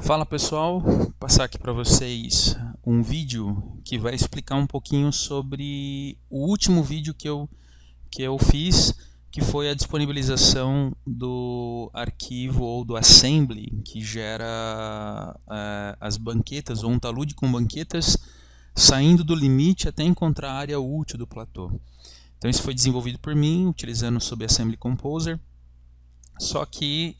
Fala pessoal, vou passar aqui para vocês um vídeo que vai explicar um pouquinho sobre o último vídeo que eu fiz, que foi a disponibilização do arquivo ou do assembly que gera as banquetas ou um talude com banquetas saindo do limite até encontrar a área útil do platô. Então isso foi desenvolvido por mim utilizando o Subassembly Composer. Só que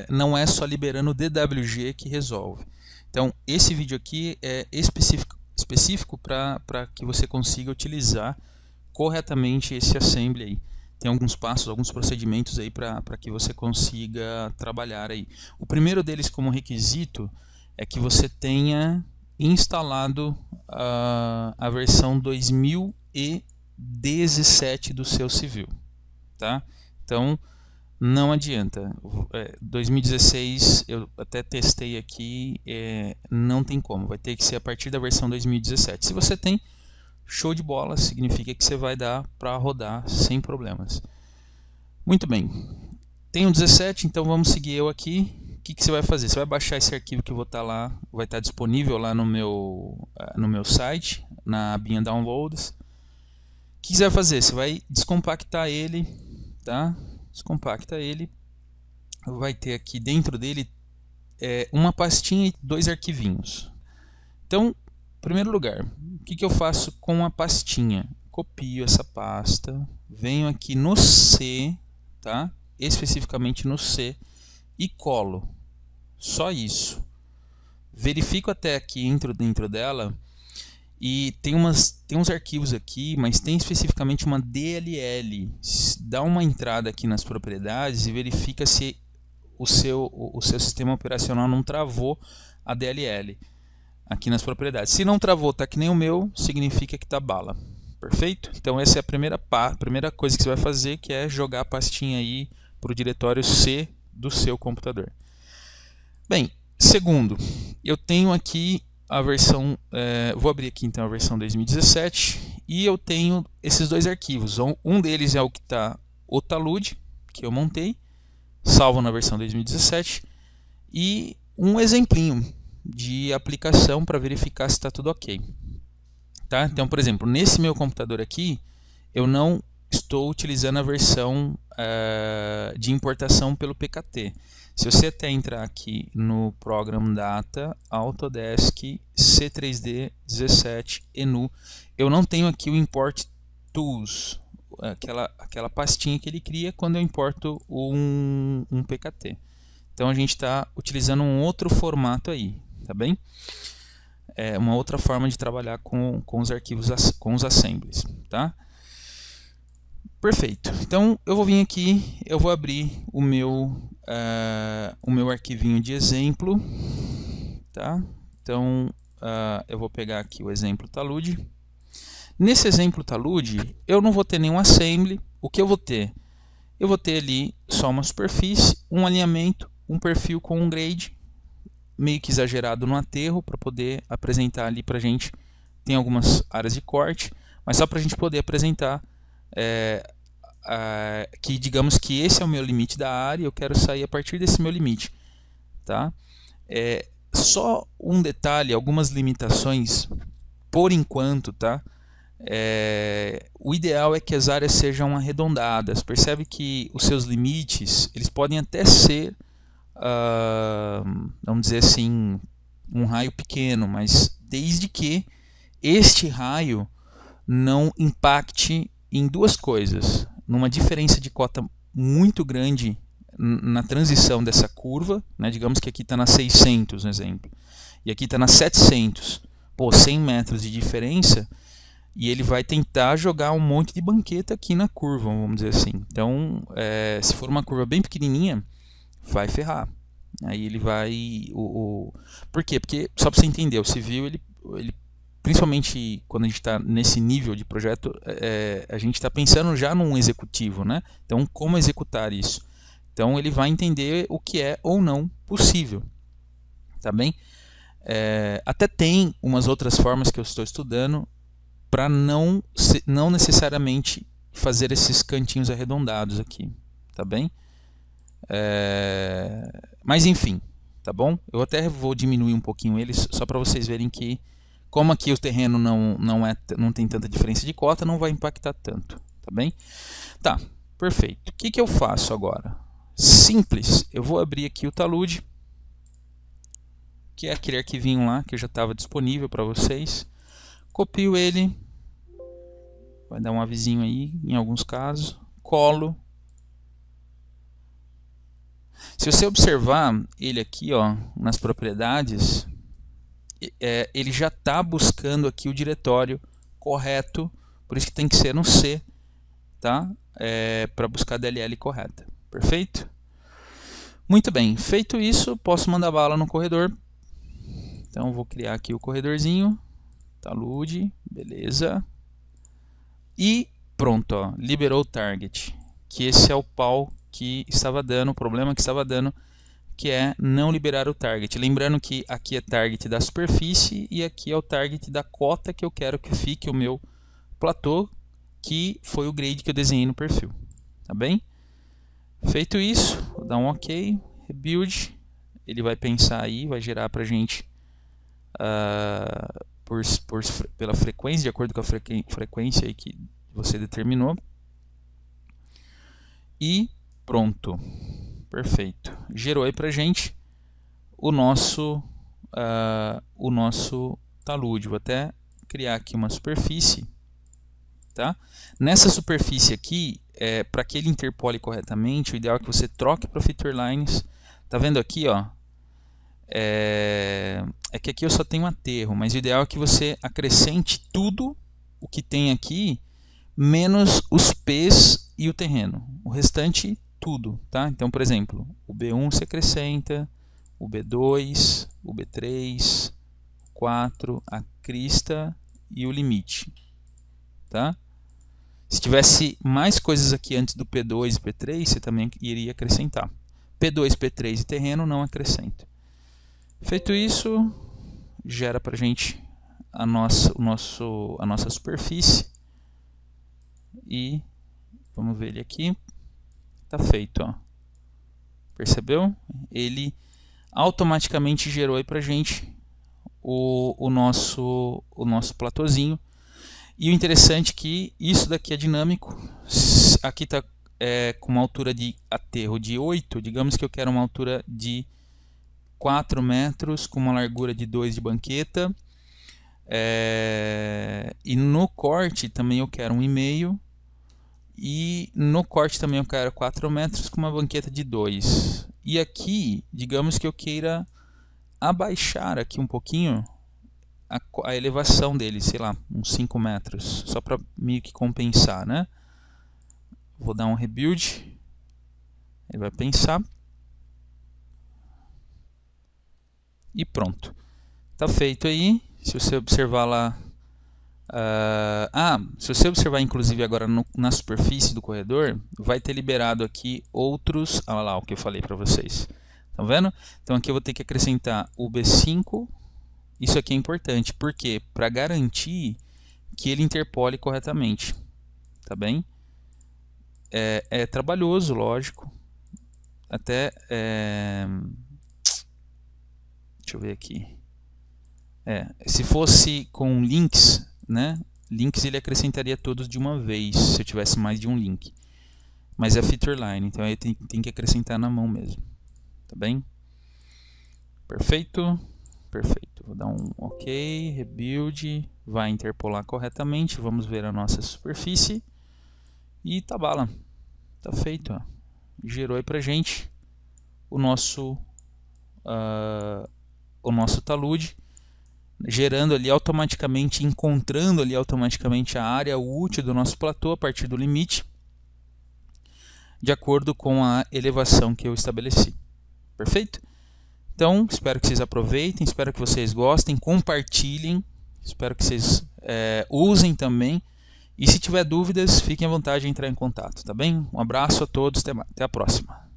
não é só liberando o DWG que resolve. Então esse vídeo aqui é específico para que você consiga utilizar corretamente esse assembly aí. Tem alguns passos, alguns procedimentos aí para que você consiga trabalhar aí. O primeiro deles como requisito é que você tenha instalado a versão 2017 do seu civil, tá? Então não adianta. 2016 eu até testei aqui, não tem como, vai ter que ser a partir da versão 2017. Se você tem, show de bola, significa que você vai dar para rodar sem problemas. Muito bem, tem o 17, então vamos seguir eu aqui. O que você vai fazer? Você vai baixar esse arquivo que eu vou estar lá, vai estar disponível lá no meu site, na abinha Downloads. O que você vai fazer? Você vai descompactar ele, tá? Descompacta ele, vai ter aqui dentro dele uma pastinha e dois arquivinhos. Então, em primeiro lugar, o que eu faço com a pastinha? Copio essa pasta, venho aqui no C, tá? Especificamente no C, e colo. Só isso. Verifico até aqui, entro dentro dela. E tem uns arquivos aqui, mas tem especificamente uma DLL. Dá uma entrada aqui nas propriedades e verifica se o seu sistema operacional não travou a DLL aqui nas propriedades. Se não travou, tá que nem o meu, significa que tá bala. Perfeito? Então essa é a primeira coisa que você vai fazer, que é jogar a pastinha aí para o diretório C do seu computador. Bem, segundo, eu tenho aqui a versão, vou abrir aqui então a versão 2017 e eu tenho esses dois arquivos. Um deles é o que está o talude, que eu montei, salvo na versão 2017, e um exemplinho de aplicação para verificar se está tudo ok. Tá? Então, por exemplo, nesse meu computador aqui, eu não estou utilizando a versão de importação pelo PKT. Se você até entrar aqui no Program Data, Autodesk C3D 17 ENU, eu não tenho aqui o Import Tools, aquela pastinha que ele cria quando eu importo um PKT. Então a gente está utilizando um outro formato aí, tá bem? É uma outra forma de trabalhar com os arquivos, com os assemblies, tá? Perfeito. Então eu vou vir aqui, eu vou abrir o meu arquivinho de exemplo, tá? Então eu vou pegar aqui o exemplo talude. Nesse exemplo talude eu não vou ter nenhum assembly. O que eu vou ter? Eu vou ter ali só uma superfície, um alinhamento, um perfil com um grade, meio que exagerado no aterro para poder apresentar ali para a gente. Tem algumas áreas de corte, mas só para a gente poder apresentar que digamos que esse é o meu limite da área e eu quero sair a partir desse meu limite, tá? Só um detalhe, algumas limitações por enquanto, tá? O ideal é que as áreas sejam arredondadas. Percebe que os seus limites eles podem até ser, vamos dizer assim, um raio pequeno, mas desde que este raio não impacte em duas coisas: numa diferença de cota muito grande na transição dessa curva, né? Digamos que aqui está na 600, no exemplo, e aqui está na 700, pô, 100 metros de diferença, e ele vai tentar jogar um monte de banqueta aqui na curva, vamos dizer assim. Então, se for uma curva bem pequenininha, vai ferrar. Aí ele vai... Por quê? Porque, só para você entender, o civil, ele principalmente quando a gente está nesse nível de projeto, a gente está pensando já num executivo, né? Então, como executar isso? Então, ele vai entender o que é ou não possível, tá bem? Até tem umas outras formas que eu estou estudando para não necessariamente fazer esses cantinhos arredondados aqui, tá bem? Mas enfim, tá bom? Eu até vou diminuir um pouquinho eles, só para vocês verem que, como aqui o terreno não tem tanta diferença de cota, não vai impactar tanto, tá bem? Tá, perfeito. O que eu faço agora? Simples, eu vou abrir aqui o talude, que é aquele arquivinho lá que já estava disponível para vocês. Copio ele, vai dar um avisinho aí em alguns casos, colo. Se você observar ele aqui, ó, nas propriedades, ele já está buscando aqui o diretório correto, por isso que tem que ser no C, tá? Para buscar a DLL correta, perfeito? Muito bem, feito isso, posso mandar bala no corredor. Então vou criar aqui o corredorzinho, talude, beleza. E pronto, ó, liberou o target, que esse é o pau que estava dando, o problema que estava dando, que é não liberar o target. Lembrando que aqui é target da superfície e aqui é o target da cota que eu quero que fique o meu platô, que foi o grade que eu desenhei no perfil, tá bem? Feito isso, vou dar um OK, rebuild, ele vai pensar aí, vai gerar pra gente pela frequência, de acordo com a frequência aí que você determinou. E pronto, perfeito. Gerou aí pra gente o nosso talude. Vou até criar aqui uma superfície, tá? Nessa superfície aqui, para que ele interpole corretamente, o ideal é que você troque para Feature Lines. Tá vendo aqui, ó? É que aqui eu só tenho aterro, mas o ideal é que você acrescente tudo o que tem aqui, menos os P's e o terreno. O restante, tudo, tá? Então, por exemplo, o B1 você acrescenta, o B2, o B3, o 4, a crista e o limite, tá? Se tivesse mais coisas aqui antes do P2 e P3, você também iria acrescentar. P2, P3 e terreno não acrescenta. Feito isso, gera pra gente a nossa superfície. E vamos ver ele aqui. Tá feito, ó. Percebeu? Ele automaticamente gerou aí pra gente o nosso platôzinho. E o interessante é que isso daqui é dinâmico. Aqui tá com uma altura de aterro de 8. Digamos que eu quero uma altura de 4 metros com uma largura de 2 de banqueta. E no corte também eu quero 1,5. E no corte também eu quero 4 metros com uma banqueta de 2. E aqui, digamos que eu queira abaixar aqui um pouquinho a elevação dele, sei lá, uns 5 metros, só para meio que compensar, né? Vou dar um rebuild, ele vai pensar. E pronto. Tá feito aí. Se você observar lá... se você observar inclusive agora na superfície do corredor, vai ter liberado aqui outros... Olha lá o que eu falei para vocês. Tá vendo? Então aqui eu vou ter que acrescentar o B5. Isso aqui é importante. Por quê? Para garantir que ele interpole corretamente. Tá bem? É trabalhoso, lógico. Até... Deixa eu ver aqui. Se fosse com links, né? Links ele acrescentaria todos de uma vez, se eu tivesse mais de um link. Mas é feature line, então aí tem que acrescentar na mão mesmo. Tá bem? Perfeito? Perfeito. Vou dar um OK, rebuild, vai interpolar corretamente. Vamos ver a nossa superfície. E tá bala. Tá feito, ó. Gerou aí pra gente o nosso talude, gerando ali automaticamente, encontrando ali automaticamente a área útil do nosso platô a partir do limite, de acordo com a elevação que eu estabeleci. Perfeito? Então, espero que vocês aproveitem, espero que vocês gostem, compartilhem, espero que vocês usem também. E se tiver dúvidas, fiquem à vontade de entrar em contato, tá bem? Um abraço a todos, até a próxima.